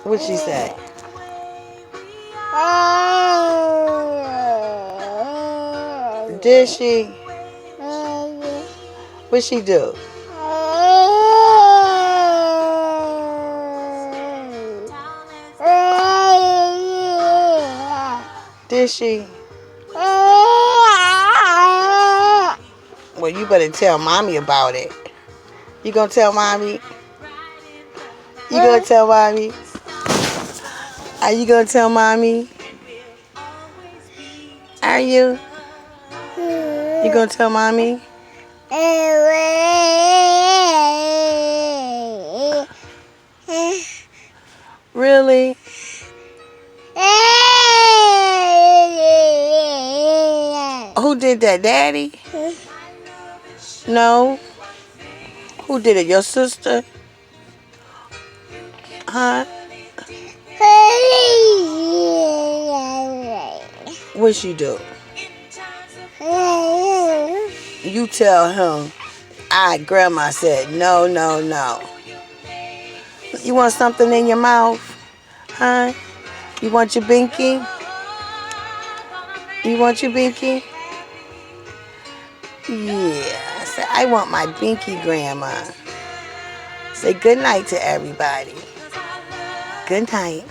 What she say? Did she? What she do? Did she? Well, you better tell mommy about it. You gonna tell mommy? You gonna tell mommy? Are you gonna tell mommy? Are you? You gonna tell mommy? Really? Who did that, Daddy? No. Who did it? Your sister? Huh? What she do? You tell him. Grandma said no, no, no. You want something in your mouth? Huh? You want your binky? You want your binky? Yeah. Say, I want my binky, Grandma. Say good night to everybody. Good night.